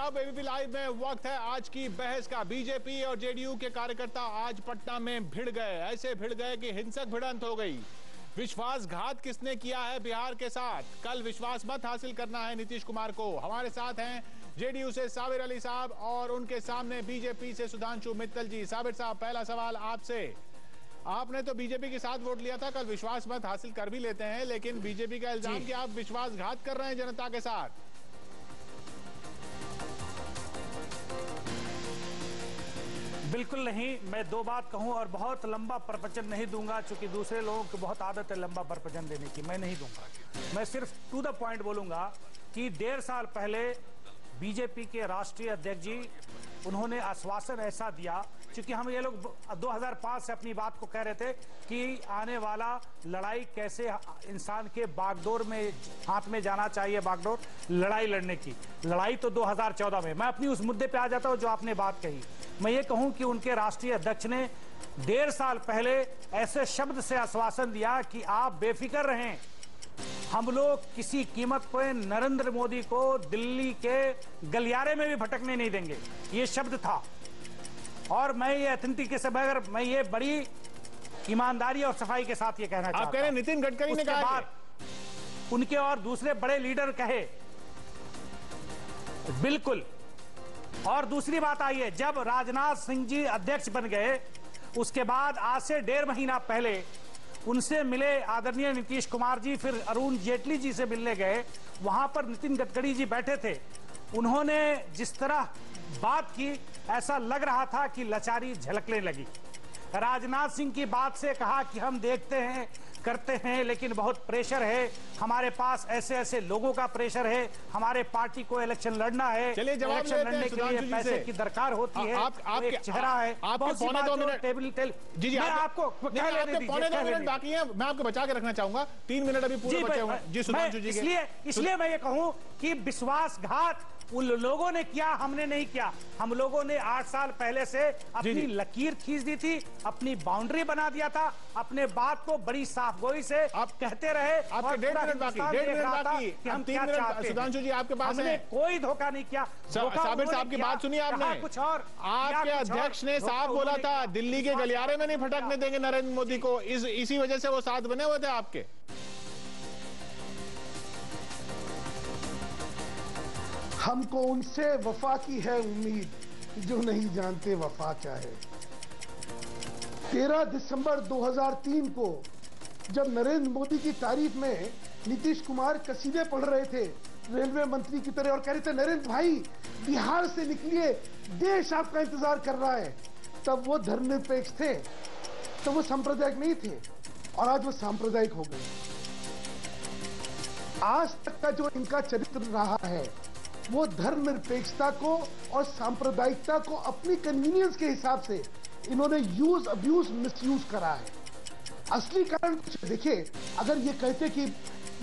अब ABP live में वक्त है आज की बहस का। बीजेपी और जेडीयू के कार्यकर्ता आज पटना में भिड़ गए, ऐसे भिड़ गए कि हिंसक भिड़ंत हो गई। विश्वासघात किसने किया है बिहार के साथ? कल विश्वास मत हासिल करना है नीतीश कुमार को। हमारे साथ हैं जेडीयू से साबिर अली साहब और उनके सामने बीजेपी से सुधांशु मित्तल जी। साबिर साहब, पहला सवाल आपसे। आपने तो बीजेपी के साथ वोट लिया था, कल विश्वास मत हासिल कर भी लेते हैं, लेकिन बीजेपी का इल्जाम कि आप विश्वासघात कर रहे हैं जनता के साथ। बिल्कुल नहीं, मैं दो बात कहूं और बहुत लंबा प्रवचन नहीं दूंगा, क्योंकि दूसरे लोगों को बहुत आदत है लंबा प्रवचन देने की। मैं नहीं दूंगा, मैं सिर्फ टू द पॉइंट बोलूंगा कि 1.5 साल पहले बीजेपी के राष्ट्रीय अध्यक्ष जी उन्होंने आश्वासन ऐसा दिया, क्योंकि हम ये लोग 2005 से अपनी बात को कह रहे थे कि आने वाला लड़ाई कैसे इंसान के बागडोर में हाथ में जाना चाहिए, बागडोर लड़ाई लड़ने की। लड़ाई तो 2014 में। मैं अपनी उस मुद्दे पे आ जाता हूं जो आपने बात कही। मैं ये कहूं कि उनके राष्ट्रीय अध्यक्ष ने 1.5 साल पहले ऐसे शब्द से आश्वासन दिया कि आप बेफिक्र रहें, हम लोग किसी कीमत पर नरेंद्र मोदी को दिल्ली के गलियारे में भी भटकने नहीं देंगे। ये शब्द था और मैं ये ऑथेंटिकेशन मैं ये बड़ी ईमानदारी और सफाई के साथ ये कहना चाहता हूं। आप कह रहे हैं नितिन गडकरी ने कहा है, उनके और दूसरे बड़े लीडर कहे, बिल्कुल। और दूसरी बात आई है, जब राजनाथ सिंह जी अध्यक्ष बन गए उसके बाद आज से 1.5 महीना पहले उनसे मिले आदरणीय नीतीश कुमार जी, फिर अरुण जेटली जी से मिलने गए। वहां पर नितिन गडकरी जी बैठे थे। उन्होंने जिस तरह बात की ऐसा लग रहा था कि लाचारी झलकने लगी। राजनाथ सिंह की बात से कहा कि हम देखते हैं करते हैं, लेकिन बहुत प्रेशर है हमारे पास, ऐसे ऐसे लोगों का प्रेशर है, हमारे पार्टी को इलेक्शन लड़ना है, चलिए जवाब इलेक्शन लड़ने के लिए पैसे की दरकार होती है। आपके चेहरा है, आपके पौने 2 मिनट जी आपको पौने 2 मिनट बाकी है, मैं आपको बचा के रखना चाहूंगा। 3 मिनट अभी पूरे बचे हुए हैं जी सुधांशु जी के। इसलिए मैं ये कहूं कि विश्वासघात उन लोगों ने किया, हमने नहीं किया। हम लोगों ने 8 साल पहले से अपनी लकीर खींच दी थी, अपनी बाउंड्री बना दिया था, अपने बात को बड़ी साफगोई से आप कहते रहे। आपके 1.5 मिनट बाकी, 1.5 मिनट बाकी, हम 3 मिनट। सुधांशु जी आपके पास है। कोई धोखा नहीं किया। साबिर साहब की बात सुनिए आपने, कुछ और आपके अध्यक्ष ने साफ बोला था दिल्ली के गलियारे में नहीं भटकने देंगे नरेंद्र मोदी को। इसी वजह से वो साथ बने हुए थे आपके। हमको उनसे वफा की है उम्मीद जो नहीं जानते वफा क्या है। 13 दिसंबर 2003 को जब नरेंद्र मोदी की तारीफ में नीतीश कुमार कसीदे पढ़ रहे थे रेलवे मंत्री की तरह और कह रहे थे नरेंद्र भाई बिहार से निकलिए, देश आपका इंतजार कर रहा है, तब वो धर्मनिरपेक्ष थे, तब वो सांप्रदायिक नहीं थे और आज वो सांप्रदायिक हो गए। आज तक का जो इनका चरित्र रहा है वो धर्मनिरपेक्षता को और सांप्रदायिकता को अपनी कन्वीनियंस के हिसाब से इन्होंने यूज अब्यूज मिसयूज करा है। असली कारण कुछ देखिए, अगर ये कहते कि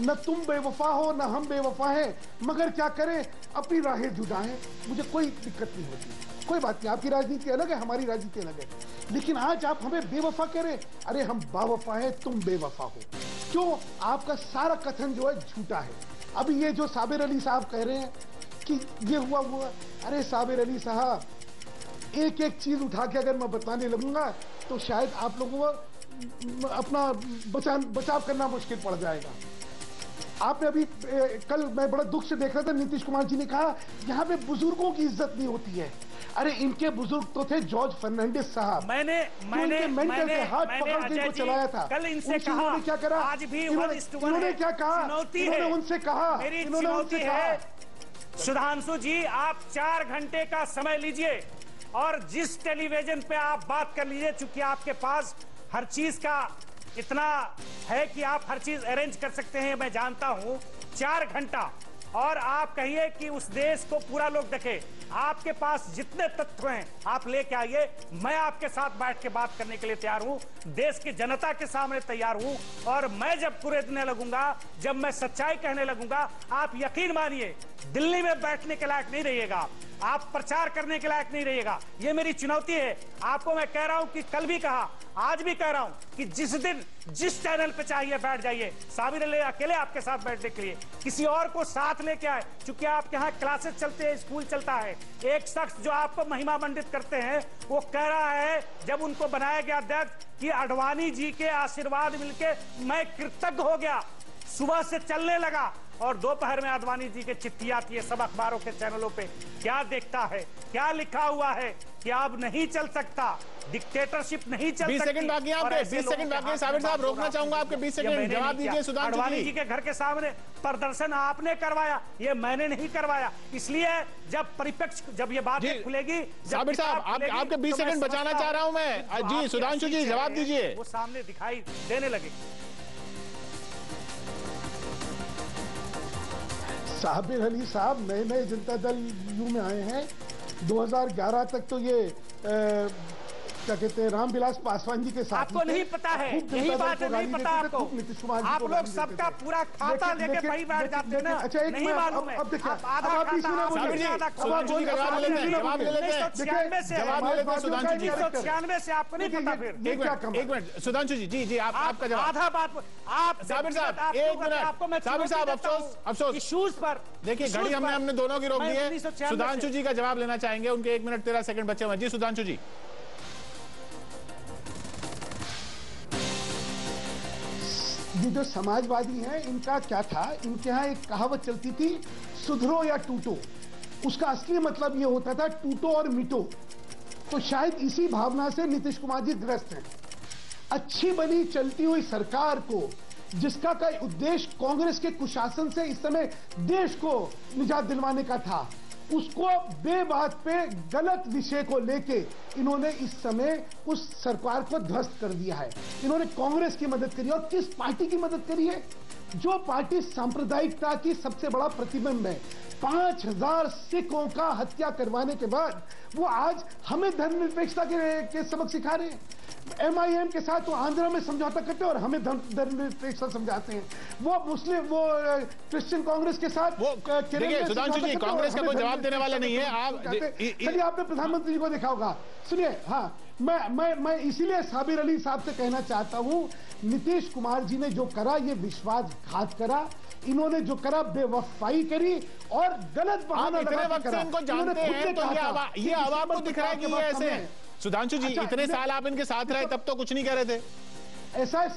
न तुम बेवफा हो न हम बेवफा हैं, मगर क्या करें अपनी राहें जुदा हैं, मुझे कोई दिक्कत नहीं होती। कोई बात नहीं, आपकी राजनीति अलग है, हमारी राजनीति अलग है, लेकिन आज आप हमें बेवफा करें। अरे हम बावफा हैं, तुम बेवफा हो। क्यों? आपका सारा कथन जो है झूठा है। अभी ये जो साबिर अली साहब कह रहे हैं कि ये हुआ, अरे साबिर अली साहब एक एक चीज उठा के अगर मैं बताने लगूंगा तो शायद आप लोगों को अपना बचाव करना मुश्किल पड़ जाएगा। आपने अभी कल मैं बड़ा दुख से देख रहा था, नीतीश कुमार जी ने कहा यहाँ पे बुजुर्गों की इज्जत नहीं होती है। अरे इनके बुजुर्ग तो थे जॉर्ज फर्नांडिस साहब। मैंने मेंटल के हाथ पकड़ के इनको चलाया था। कल इनसे कहा, क्या करा, आज भी इन्होंने क्या कहा, इन्होंने उनसे कहा, सुधांशु जी आप 4 घंटे का समय लीजिए और जिस टेलीविजन पे आप बात कर लीजिए, चूंकि आपके पास हर चीज का इतना है कि आप हर चीज अरेंज कर सकते हैं, मैं जानता हूं। 4 घंटा और आप कहिए कि उस देश को पूरा लोग देखे। आपके पास जितने तथ्य हैं आप लेके आइए, मैं आपके साथ बैठ के बात करने के लिए तैयार हूं, देश की जनता के सामने तैयार हूं। और मैं जब कुरेदने लगूंगा, जब मैं सच्चाई कहने लगूंगा, आप यकीन मानिए दिल्ली में बैठने के लायक नहीं रहिएगा, आप प्रचार करने के लायक नहीं रहिएगा। ये मेरी चुनौती है आपको। मैं कह रहा हूं कि कल भी कहा, आज भी कह रहा हूं कि जिस दिन जिस चैनल पे चाहिए बैठ जाइए। साबिर अली अकेले आपके साथ बैठने के लिए, किसी और को साथ साथ लेके आए, चूंकि आपके यहाँ क्लासेस चलते हैं, स्कूल चलता है। एक शख्स जो आपको महिमा मंडित करते हैं वो कह रहा है जब उनको बनाया गया अध्यक्ष कि आडवाणी जी के आशीर्वाद मिलके मैं कृतज्ञ हो गया, सुबह से चलने लगा, और दोपहर में आडवाणी जी के चिट्ठी आती है सब अखबारों के चैनलों पे। क्या देखता है, क्या लिखा हुआ है कि अब नहीं चल सकता, डिक्टेटरशिप नहीं चल सकती। 20 सेकंड बाकी हैं आपके, 20 सेकंड बाकी हैं। साबिर साहब रोकना चाहूंगा आपके 20 सेकंड, जवाब दीजिए। सुधांशु जी के घर के सामने प्रदर्शन आपने करवाया, ये मैंने नहीं करवाया। इसलिए जब परिपक्ष, जब ये बात खुलेगी, साबिर साहब आपके 20 सेकंड बचाना चाह रहा हूं मैं जी। सुधांशु जी जवाब दीजिए। वो सामने दिखाई देने लगे। साबिर अली साहब नए नए जनता दल यू में आए हैं। 2011 तक तो ये क्या कहते हैं रामविलास पासवान जी के साथ। आपको नहीं पता है, यही बात है, नहीं पता आपको। आप लोग सबका पूरा खाता लेके वही बैठ जाते हैं ना। अच्छा एक नहीं मालूम है, अब देखिए, आप आधा खाता, जवाब ले लेते हैं। 1996 से आपको नहीं पता। फिर एक मिनट सुधांशु जी, जी जी आपका जवाब। आधा बात आप साबिर साहब एक मिनट, साबिर साहब अफसोस इश्यूज पर देखिए, घड़ी हमने दोनों की रोक दी है। सुधांशु जी का जवाब लेना चाहेंगे, उनके 1 मिनट 13 सेकंड बचे हुए। जी सुधांशु जी। ये जो समाजवादी हैं इनका क्या था, इनके यहाँ एक कहावत चलती थी, सुधरो या टूटो। उसका असली मतलब ये होता था टूटो और मिटो। तो शायद इसी भावना से नीतीश कुमार जी ग्रस्त हैं। अच्छी बनी चलती हुई सरकार को, जिसका का उद्देश्य कांग्रेस के कुशासन से इस समय देश को निजात दिलवाने का था, उसको बेबात पे गलत विषय को लेके इन्होंने इस समय उस सरकार को ध्वस्त कर दिया है। इन्होंने कांग्रेस की मदद करी, और किस पार्टी की मदद करी है? जो पार्टी सांप्रदायिकता की सबसे बड़ा प्रतिबिंब है। 5000 सिखों का हत्या करवाने के बाद वो आज हमें धर्मनिरपेक्षता के सबक सिखा रहे हैं। MIM के साथ वो आंध्र में समझौता करते हैं और हमें धर्मनिरपेक्षता समझाते हैं। वो मुस्लिम, वो क्रिश्चियन कांग्रेस के साथ देखिए सुधांशु जी, कांग्रेस का कोई जवाब देने वाला नहीं है। आप चलिए, आपने प्रधानमंत्री जी को देखा होगा। सुनिए, हाँ, मैं इसीलिए साबिर अली साहब से कहना चाहता हूं, नीतीश कुमार जी ने जो करा ये विश्वासघात करा। इन्होंने जो करा बेवफाई करी और गलत बहाना इतने वक्त से इनको जानते हैं तो ये आवाम को दिख रहा है कि ये ऐसे हैं। सुधांशु जी, इतने साल आप इनके साथ रहे तब तो कुछ नहीं कह रहे थे। ऐसा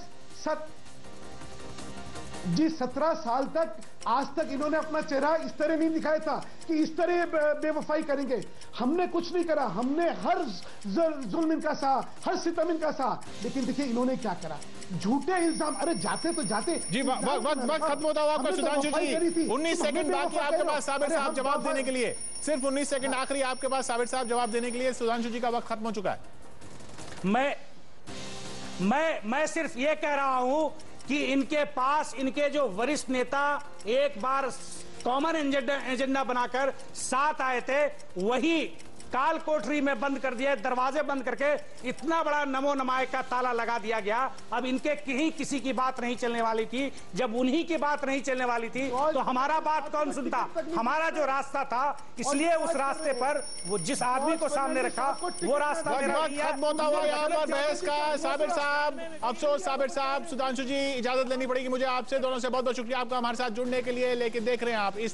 17 साल तक, आज तक इन्होंने अपना चेहरा इस तरह नहीं दिखाया था कि इस तरह बेवफाई करेंगे। हमने कुछ नहीं करा, हमने हर जुल्म इनका सहा, हर सितम इनका सहा। लेकिन देखिए इन्होंने क्या करा, झूठे इल्जाम। अरे जाते तो जाते जी, वक्त खत्म होता हुआ आपका। सुधांशु जी 19 सेकंड बाकी आपके पास साबिर साहब जवाब देने के लिए। सिर्फ 19 सेकंड आखिरी आपके पास साबिर साहब जवाब देने के लिए। सुधांशु जी का वक्त खत्म हो चुका है। मैं सिर्फ ये कह रहा हूं कि इनके पास, इनके जो वरिष्ठ नेता एक बार कॉमन एजेंडा बनाकर साथ आए थे, वही काल कोठरी में बंद कर दिया, दरवाजे बंद करके इतना बड़ा नमो नमाय का ताला लगा दिया गया। अब इनके कहीं किसी की बात नहीं चलने वाली थी। जब उन्हीं की बात नहीं चलने वाली थी तो हमारा बात कौन सुनता? हमारा जो रास्ता था, इसलिए उस रास्ते पर वो जिस आदमी को सामने रखा वो रास्ता खत्म होता हुआ यहाँ पर बहस का। साबिर साहब अफसोस, साबिर साहब, सुधांशु जी इजाजत लेनी पड़ेगी मुझे आपसे। दोनों से बहुत बहुत शुक्रिया आपका हमारे साथ जुड़ने के लिए। लेकिन देख रहे हैं आप इस